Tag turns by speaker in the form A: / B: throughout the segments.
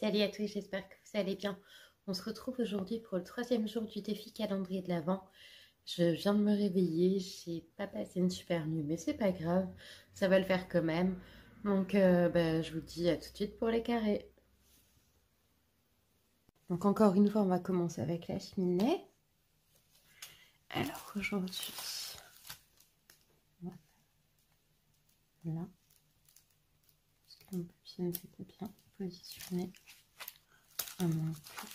A: Salut à tous, j'espère que vous allez bien. On se retrouve aujourd'hui pour le troisième jour du défi calendrier de l'Avent. Je viens de me réveiller, j'ai pas passé une super nuit, mais c'est pas grave, ça va le faire quand même. Donc je vous dis à tout de suite pour les carrés. Donc encore une fois, on va commencer avec la cheminée. Alors aujourd'hui, voilà, parce que mon papier ne s'était bien positionné à mon cou.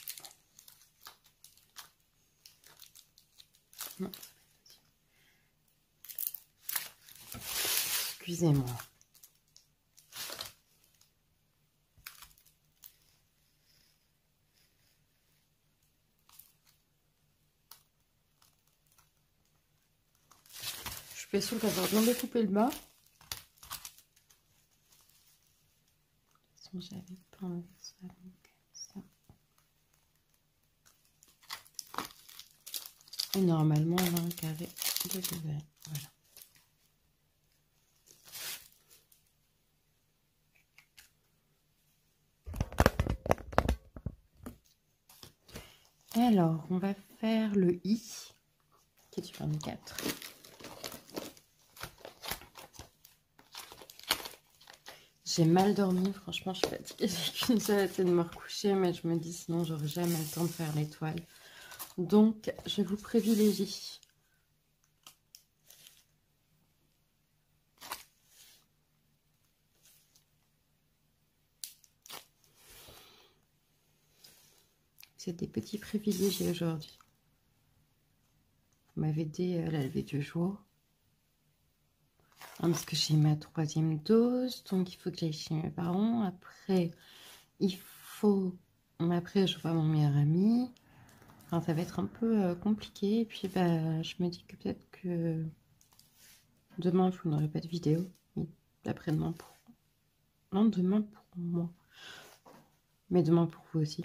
A: Non, excusez-moi. Je suis sûre d'avoir bien découpé le bas. J'avais pas envie de ça, donc ça. Et normalement, on a un carré de degrés. Voilà. Alors, on va faire le I, qui est du 24. J'ai mal dormi, franchement, je suis fatiguée. J'ai qu'une seule hâte de me recoucher, mais je me dis sinon, j'aurai jamais le temps de faire l'étoile. Donc, je vous privilégie. C'est des petits privilégiés aujourd'hui. Vous m'avez dit la levée du jour. Parce que j'ai ma 3e dose, donc il faut que j'aille chez mes parents. Après, il faut... Après, je vois mon meilleur ami. Enfin, ça va être un peu compliqué. Et puis, je me dis que peut-être que demain, vous n'aurez pas de vidéo. Oui, après-demain pour... Non, demain pour moi. Mais demain pour vous aussi.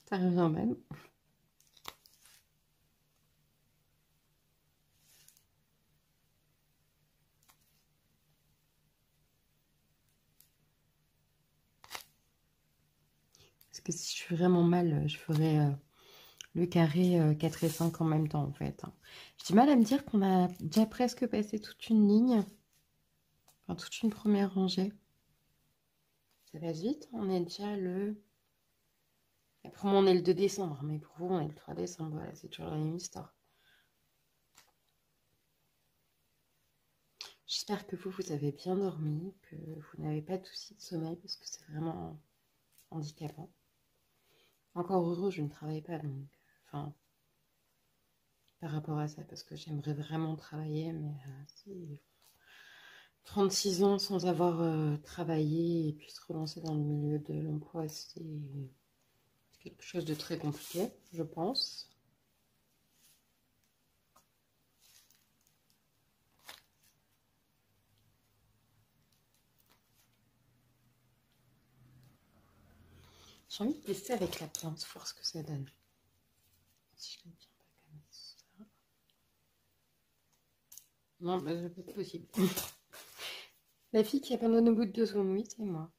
A: Ça revient même. Parce que si je suis vraiment mal, je ferai le carré 4 et 5 en même temps, en fait. J'ai du mal à me dire qu'on a déjà presque passé toute une ligne. Enfin, toute une première rangée. Ça va vite. On est déjà le... Pour moi, on est le 2 décembre. Mais pour vous, on est le 3 décembre. Voilà, c'est toujours la même histoire. J'espère que vous avez bien dormi, que vous n'avez pas de soucis de sommeil, parce que c'est vraiment handicapant. Encore heureux, je ne travaille pas, donc, enfin, par rapport à ça, parce que j'aimerais vraiment travailler, mais si 36 ans sans avoir travaillé et puis se relancer dans le milieu de l'emploi, c'est quelque chose de très compliqué, je pense. J'ai envie de tester avec la pince, voir ce que ça donne. Si je ne tiens pas comme ça. Non, c'est pas possible. La fille qui abandonne au bout de 2 secondes, oui, c'est moi.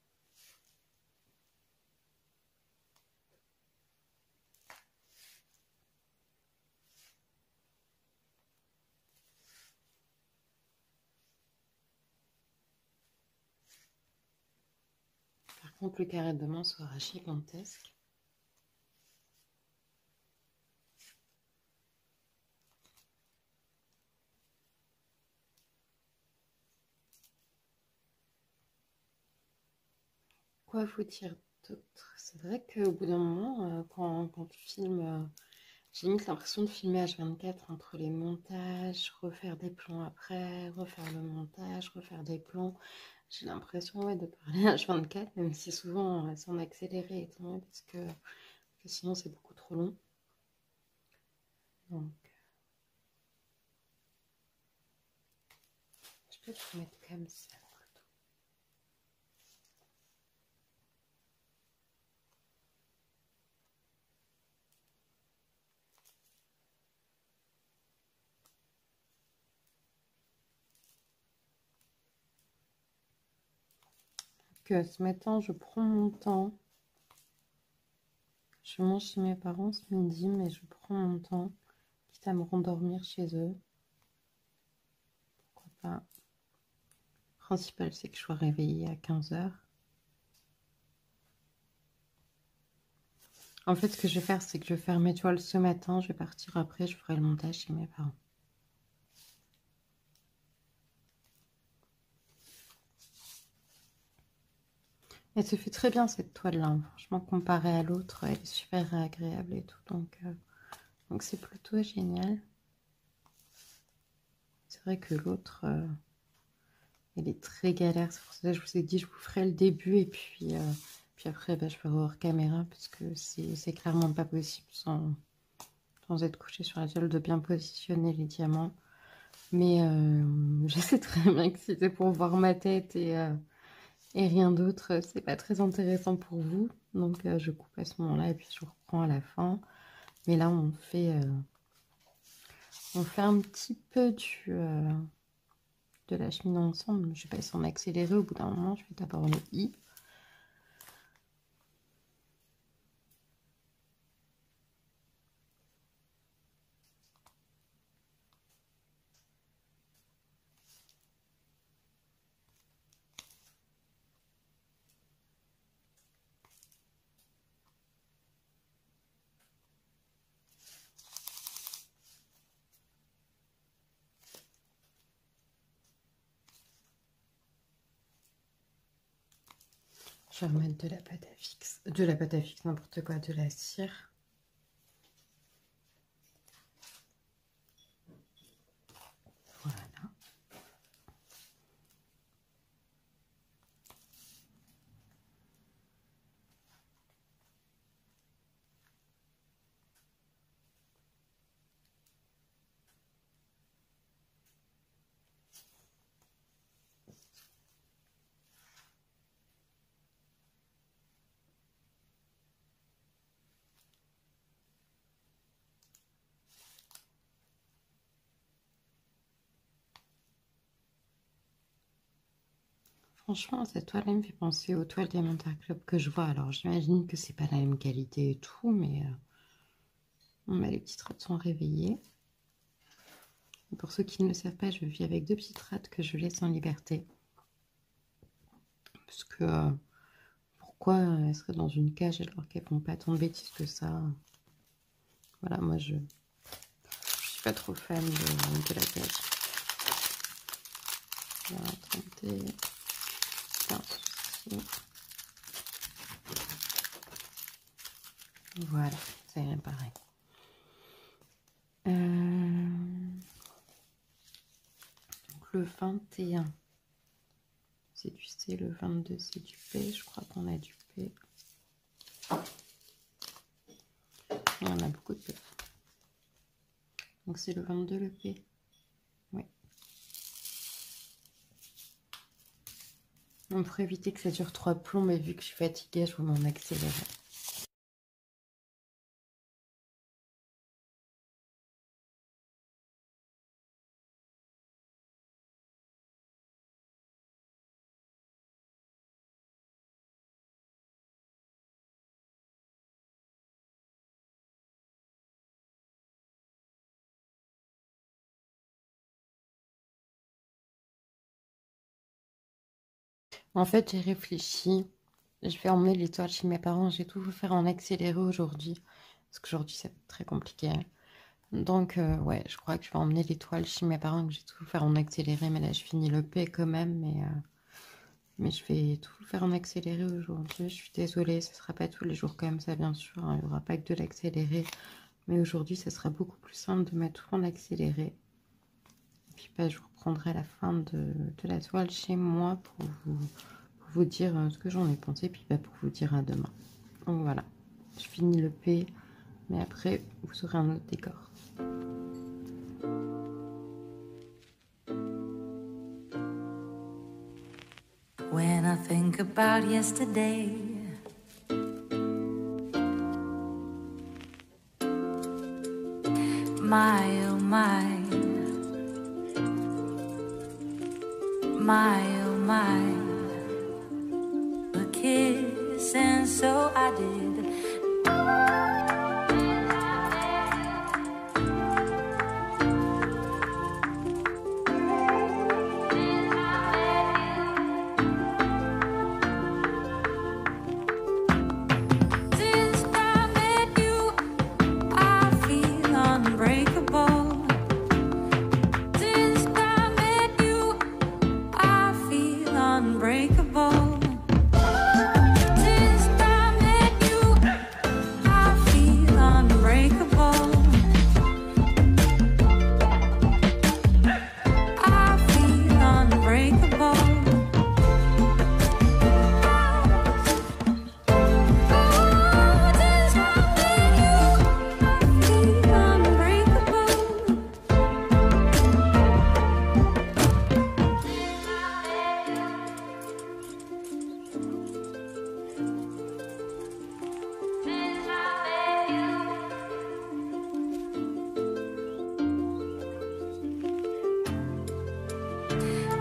A: Par contre, le carré de demain sera gigantesque. Quoi vous dire d'autre? C'est vrai qu'au bout d'un moment, quand tu filmes, j'ai limite l'impression de filmer H24 entre les montages, refaire des plans après, refaire le montage, refaire des plans. J'ai l'impression de parler H24, même si souvent c'est en accéléré et tout, parce que sinon c'est beaucoup trop long. Donc, je peux te mettre comme ça. que ce matin, je prends mon temps. Je mange chez mes parents ce midi, mais je prends mon temps, quitte à me rendormir chez eux. Pourquoi pas. Le principal, c'est que je sois réveillée à 15h. En fait, ce que je vais faire, c'est que je vais faire mes toiles ce matin. Je vais partir après, je ferai le montage chez mes parents. Elle se fait très bien cette toile-là. Franchement, comparée à l'autre, elle est super agréable et tout. Donc c'est plutôt génial. C'est vrai que l'autre, elle est très galère. C'est pour ça que je vous ai dit, je vous ferai le début et puis après, bah, je ferai hors caméra parce que c'est clairement pas possible sans être couché sur la toile de bien positionner les diamants. Mais je sais très bien que si c'est pour voir ma tête et rien d'autre, c'est pas très intéressant pour vous. Donc je coupe à ce moment-là et puis je reprends à la fin. Mais là, on fait un petit peu de la cheminée ensemble. Je vais pas essayer d'en accélérer. Au bout d'un moment, je vais d'abord le i. Je vais remettre de la pâte à fixe. De la pâte à fixe, n'importe quoi, de la cire. Voilà. Franchement, cette toile, elle me fait penser aux toiles d'Elemental Club que je vois. Alors, j'imagine que c'est pas la même qualité et tout, mais les petites rats sont réveillées. Et pour ceux qui ne le savent pas, je vis avec 2 petites rats que je laisse en liberté. Parce que pourquoi elles seraient dans une cage alors qu'elles font pas tant de bêtises que ça? Voilà, moi je suis pas trop fan de la cage. On va tenter. Voilà, c'est pareil. Donc le 21, c'est du C, le 22, c'est du P. Je crois qu'on a du P. Et on a beaucoup de P. Donc c'est le 22, le P. Oui. On pourrait éviter que ça dure 3 plombs, mais vu que je suis fatiguée, je vais m'en accélérer. En fait, j'ai réfléchi. Je vais emmener les toiles chez mes parents. J'ai tout faire en accéléré aujourd'hui. Parce qu'aujourd'hui, c'est très compliqué. Donc, ouais, je crois que je vais emmener les toiles chez mes parents. Que j'ai tout faire en accéléré. Mais là, je finis le P quand même. Mais je vais tout faire en accéléré aujourd'hui. Je suis désolée. Ce ne sera pas tous les jours comme ça, bien sûr. Il n'y aura pas que de l'accéléré. Mais aujourd'hui, ça sera beaucoup plus simple de mettre tout en accéléré. Et puis, bah, je reprendrai la fin de la toile chez moi pour vous dire ce que j'en ai pensé, puis bah, pour vous dire à demain. Donc voilà, je finis le P, mais après vous aurez un autre décor.
B: When I think about yesterday, my oh my, my oh my. kiss, and so I did. Since I met you, I feel unbreakable. Since I met you, I feel unbreakable. Since I met you, I feel unbreakable. I feel unbreakable. Oh, since I met you, I feel unbreakable.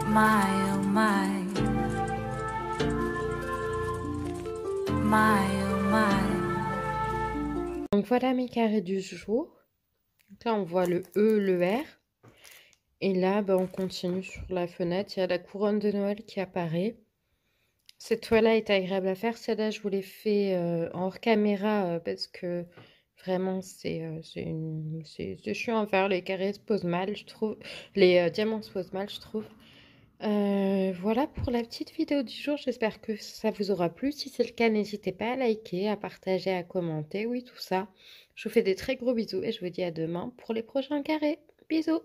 B: My, oh my. My, oh my.
A: Donc voilà mes carrés du jour. Donc là on voit le E, le R. Et là on continue sur la fenêtre. Il y a la couronne de Noël qui apparaît. Cette toile-là est agréable à faire. Celle-là je vous l'ai fait en hors caméra parce que vraiment c'est chiant à faire. Les carrés se posent mal je trouve. Les diamants se posent mal je trouve. Voilà pour la petite vidéo du jour, j'espère que ça vous aura plu. Si c'est le cas, n'hésitez pas à liker, à partager, à commenter, oui tout ça. Je vous fais des très gros bisous et je vous dis à demain pour les prochains carrés. Bisous!